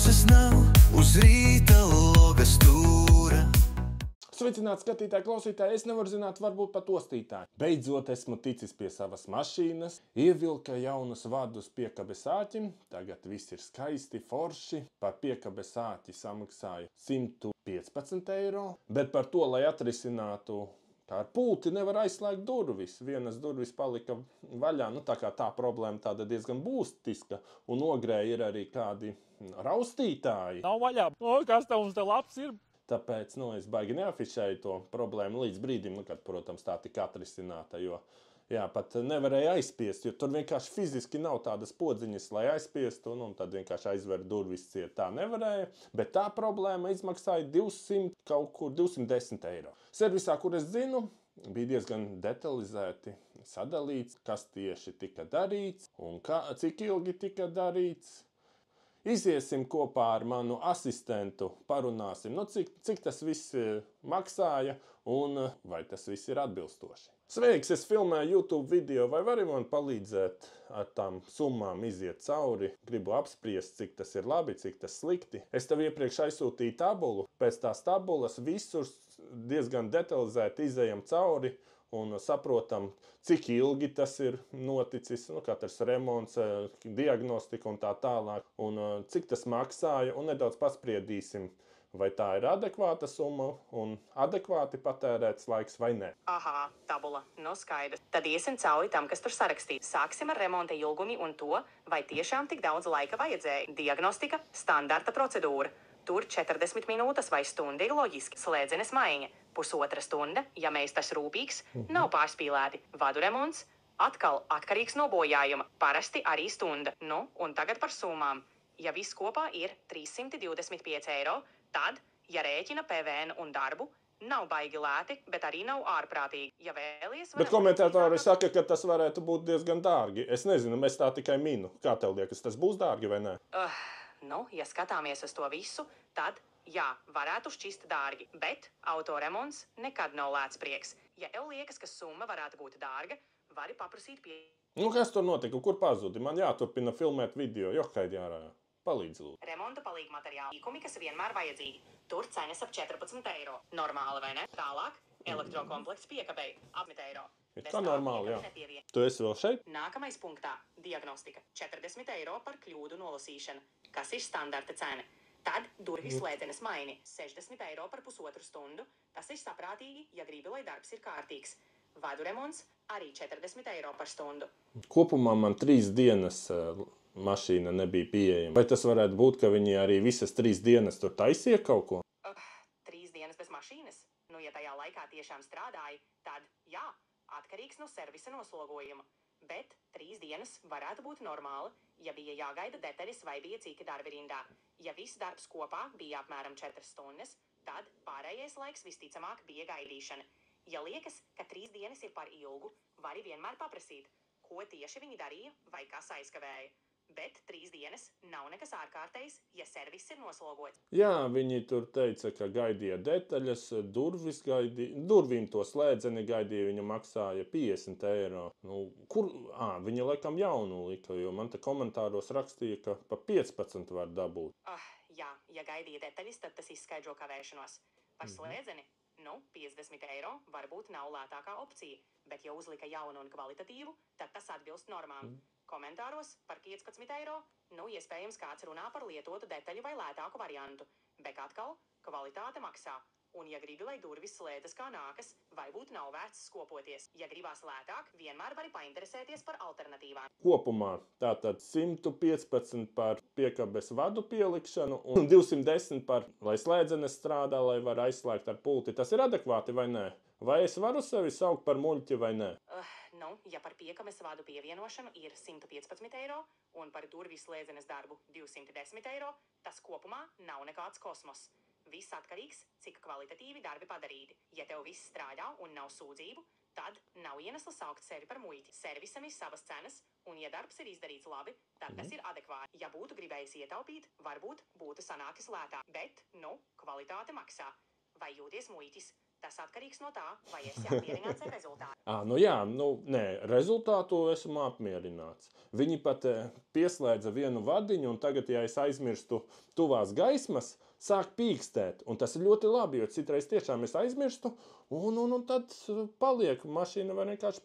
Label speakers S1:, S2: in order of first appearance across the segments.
S1: Dusmas nav uz rīta loga stūra.
S2: Sveicināti skatītāji, klausītāji, es nevaru zināt, varbūt pat ostītāji. Beidzot esmu ticis pie savas mašīnas, ievilka jaunus vadus piekabes āķim, tagad viss ir skaisti, forši. Par piekabes āķi samaksāju 115 eiro, bet par to, lai atrisinātu, kā ar pulti nevar aizslēgt durvis. Vienas durvis palika vaļā, tā kā tā problēma tāda diezgan būtiska, un ogrē ir arī kādi raustītāji.
S3: Nav vaļā. Kas tev mums te labs ir?
S2: Tāpēc, es baigi neafišēju to problēmu līdz brīdim, kad, protams, tā tika atrisināta, jo, pat nevarēja aizspiest, jo tur vienkārši fiziski nav tādas podziņas, lai aizspiestu, un tad vienkārši aizver durvis ciet. Tā nevarēja, bet tā problēma izmaksāja 210 eiro. Servisā, kur es zinu, bija diezgan detalizēti sadalīts, kas tieši tika darīts un cik ilgi tika darīts. Iziesim kopā ar manu asistentu, parunāsim, cik tas viss maksāja un vai tas viss ir atbilstoši. Sveiks, es filmēju YouTube video, vai vari man palīdzēt ar tām summām iziet cauri? Gribu apspriest, cik tas ir labi, cik tas slikti. Es tev iepriekš aizsūtīju tabulu, pēc tās tabulas visur diezgan detalizēti izejam cauri un saprotam, cik ilgi tas ir noticis, katrs remonts, diagnostika un tā tālāk, un cik tas maksāja, un nedaudz paspriedīsim, vai tā ir adekvāta summa un adekvāti patērēts laiks vai ne.
S4: Aha, tabula, skaidrs. Tad iesim cauri tam, kas tur sarakstīts. Sāksim ar remonta ilgumi un to, vai tiešām tik daudz laika vajadzēja. Diagnostika, standarta procedūra. Tur 40 minūtes vai stunda ir loģiski. Slēdzenes maiņa. Pusotra stunda, ja meistars rūpīgs, nav pārspīlēti. Vadu remonts, atkal atkarīgs no bojājuma. Parasti arī stunda. Un tagad par summām. Ja viss kopā ir 325 eiro, tad, ja rēķina PVN un darbu, nav baigi lēti, bet arī nav ārprātīgi. Ja vēlies...
S2: Bet komentētāri saka, ka tas varētu būt diezgan dārgi. Es nezinu, mēs tā tikai minu. Kā tev liekas, tas būs dārgi vai ne?
S4: Ja skatāmies uz to visu, tad, jā, varētu šķist dārgi, bet autoremonts nekad nav lēts prieks. Ja tev liekas, ka summa varētu būt dārga, vari paprasīt pie...
S2: Kas tur notika? Kur pazudi? Man jāturpina filmēt video, jokaidi ārā. Palīdz lūdzu.
S4: Remonta palīga materiāli, īkumi, kas vienmēr vajadzīgi. Tur cenas ap 14 eiro. Normāli, vai ne? Tālāk, elektrokomplekts piekabei, ap 10 eiro.
S2: Kā normāli, jā. Tu esi vēl šeit?
S4: Nākamais punktā – diagnostika. 40 eiro par kļūdu nolasīšanu, kas ir standarta cena. Tad durvis slēdzenes maini. 60 eiro par pusotru stundu. Tas ir saprātīgi, ja gribi, lai darbs ir kārtīgs. Vadu remonts arī 40 eiro par stundu.
S2: Kopumā man 3 dienas mašīna nebija pieejama. Vai tas varētu būt, ka viņi arī visas 3 dienas tur taisīja kaut ko?
S4: 3 dienas bez mašīnas? Ja tajā laikā tiešām strādāja, tad jā, atkarīgs no servisa noslogojuma. Bet 3 dienas varētu būt normāli, ja bija jāgaida detaļas vai bija ciki darbi rindā. Ja viss darbs kopā bija apmēram 4 stundas, tad pārējais laiks visticamāk bija gaidīšana. Ja liekas, ka 3 dienas ir par ilgu, vari vienmēr paprasīt, ko tieši viņi darīja vai kas aizkavēja. Bet 3 dienas nav nekas ārkārtējs, ja serviss ir noslogots.
S2: Jā, viņi tur teica, ka gaidīja detaļas, durvis gaidīja, durvīm to slēdzeni gaidīja, viņa maksāja 50 eiro. Viņa laikam jaunu lika, jo man te komentāros rakstīja, ka pa 15 var dabūt.
S4: Jā, ja gaidīja detaļas, tad tas izskaidro kavēšanos. Par slēdzeni? 50 eiro varbūt nav lētākā opcija, bet ja uzlika jaunu un kvalitatīvu, tad tas atbilst normām. Komentāros par 15 eiro, iespējams kāds runā par lietotu detaļu vai lētāku variantu, bet atkal kvalitāte maksā. Un ja gribi, lai durvis slēdzas kā nākas, vai būtu nav vērts skopoties. Ja gribās lētāk, vienmēr vari painteresēties par alternatīvām.
S2: Kopumā tātad 115 par piekabes vadu pielikšanu un 210 par, lai slēdzenes strādā, lai var aizslēgt ar pulti. Tas ir adekvāti vai nē? Vai es varu sevi saukt par muļķi vai nē?
S4: Ja par piekabes vadu pievienošanu ir 115 eiro un par durvis slēdzenes darbu 210 eiro, tas kopumā nav nekāds kosmos. Viss atkarīgs, cik kvalitatīvi darbi padarīti. Ja tev viss strādā un nav sūdzību, tad nav iemesla saukt sevi par muļķi. Servisam ir savas cenas, un ja darbs ir izdarīts labi, tad tas ir adekvāti. Ja būtu gribējis ietaupīt, varbūt būtu sanākis lētāk, bet, kvalitāte maksā. Vai jūties muļķis? Tas atkarīgs no tā, vai esi apmierināts ar rezultātu.
S2: Nu jā, nē, rezultātu esmu apmierināts. Viņi pat pieslēdza vienu vadiņu, un tagad, ja es aizmirstu tuvās gaismas, sāk pīkstēt. Un tas ir ļoti labi, jo citreiz tiešām es aizmirstu, un tad paliek, mašīna var vienkārši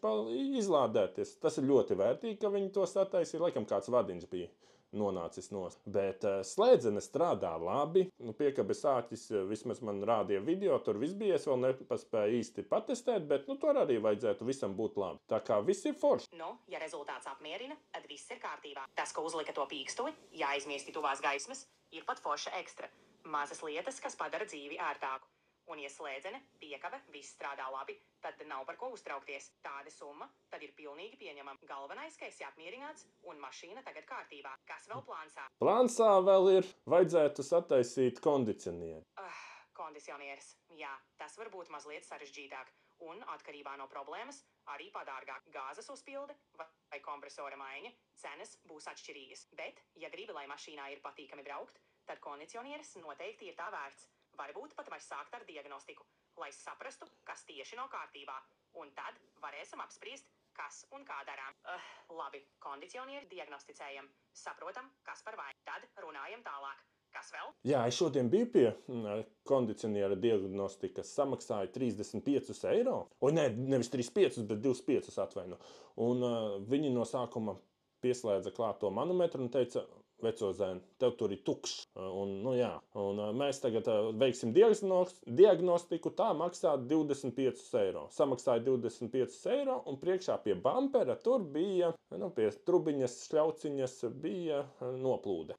S2: izlādēties. Tas ir ļoti vērtīgi, ka viņi to sataisīja, laikam kāds vadiņš bija nonācis nost. Bet slēdzene strādā labi. Piekabes āķis vismaz man rādīja video, tur viss bija. Es vēl nepaspēju īsti patestēt, bet tur arī vajadzētu visam būt labi. Tā kā viss ir forši.
S4: Ja rezultāts apmierina, tad viss ir kārtībā. Tas, ka uzlika to pīkstuli, jāizmiesti tuvās gaismas, ir pat forša ekstra. Mazas lietas, kas padara dzīvi ērtāku. Un, ja slēdzene, piekave, viss strādā labi, tad nav par ko uztraukties. Tāda summa tad ir pilnīgi pieņemama. Galvenais, ka esi apmierināts un mašīna tagad kārtībā. Kas vēl plānsā?
S2: Plānsā vēl ir, vajadzētu sataisīt kondicionieri.
S4: Kondicionieris. Jā, tas var būt mazliet sarežģītāk. Un, atkarībā no problēmas, arī padārgāk. Gāzes uzpilde vai kompresora maiņa, cenas būs atšķirīgas. Bet, ja gribi, lai mašīnā ir patīkami braukt, tad kondicionieris noteikti ir tā vērts. Varbūt pat vairs sākt ar diagnostiku, lai saprastu, kas tieši nav kārtībā. Un tad varēsim apspriest, kas un kā darām. Labi, kondicionieri diagnosticējam. Saprotam, kas par vainu. Tad runājam tālāk. Kas vēl?
S2: Jā, es šodien biju pie kondicioniera diagnostikas, samaksāju 35 eiro. Nevis 35, bet 25 atvainu. Un viņi no sākuma pieslēdza klāt to manometru un teica, veco zēni, tev tur ir tukšs. Un mēs tagad veiksim diagnostiku, tā maksā 25 eiro. Samaksāja 25 eiro un priekšā pie bumpera tur bija, pie trubiņas, šļauciņas bija noplūde.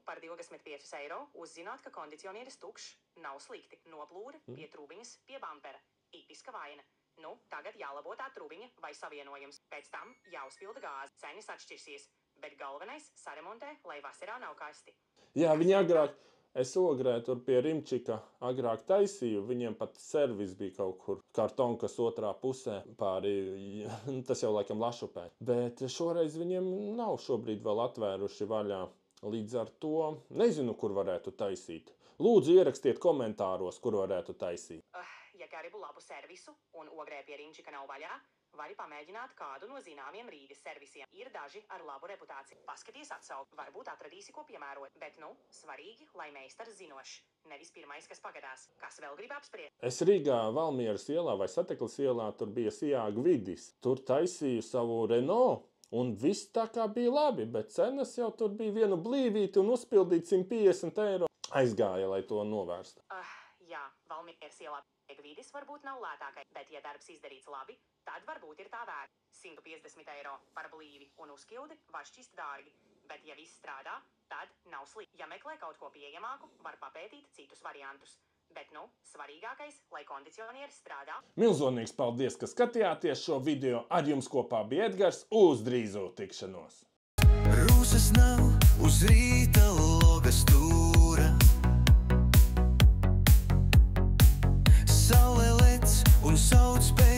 S4: Par 25 eiro uzzināt, ka kondicionieris tukšs, nav slikti. Noplūde pie trubiņas, pie bumpera. Tipiska vaina. Tagad jālabo tā trubiņa vai savienojums. Pēc tam jāuzpilda gāze. Cenas atšķirsies. Bet galvenais saremontē, lai vasarā nav kasti.
S2: Jā, viņi agrāk, es Ogrē tur pie Rimčika agrāk taisīju, viņiem pat servis bija kaut kur kartonkas otrā pusē pāri, tas jau laikam Lašupē. Bet šoreiz viņiem nav šobrīd vēl atvēruši vaļā. Līdz ar to nezinu, kur varētu taisīt. Lūdzu, ierakstiet komentāros, kur varētu taisīt.
S4: Ja gribu labu servisu un Ogrē pie Rimčika nav vaļā, vari pamēģināt kādu no zināmiem Rīgas servisiem. Ir daži ar labu reputāciju. Paskaties atsaukt, varbūt atradīsi, ko piemērot. Bet, svarīgi, lai meistars zinošs. Nevis pirmais, kas pagadās. Kas vēl grib apspriest?
S2: Es Rīgā Valmieras ielā vai Sateklas ielā tur bija Sijāga vidis. Tur taisīju savu Renault. Un viss tā kā bija labi, bet cenas jau tur bija vienu blīvīti un uzpildīt 150 eiro. Aizgāja, lai to novērstu.
S4: Jā, Valmieras ielā vidis varbūt nav lētākai, bet, ja darbs izdarīts labi, tad varbūt ir tā vērts. 150 eiro par blīvi un uzkildi var šķist dārgi, bet, ja viss strādā, tad nav slikti. Ja meklē kaut ko pieejamāku, var papētīt citus variantus. Bet, svarīgākais, lai kondicionieris strādā.
S2: Milzonīgs paldies, ka skatījāties šo video. Ar jums kopā bija Edgars. Uz drīzo tikšanos!
S1: Rūsas nav uz rīta loga stūra. Saule lec un sauc pēc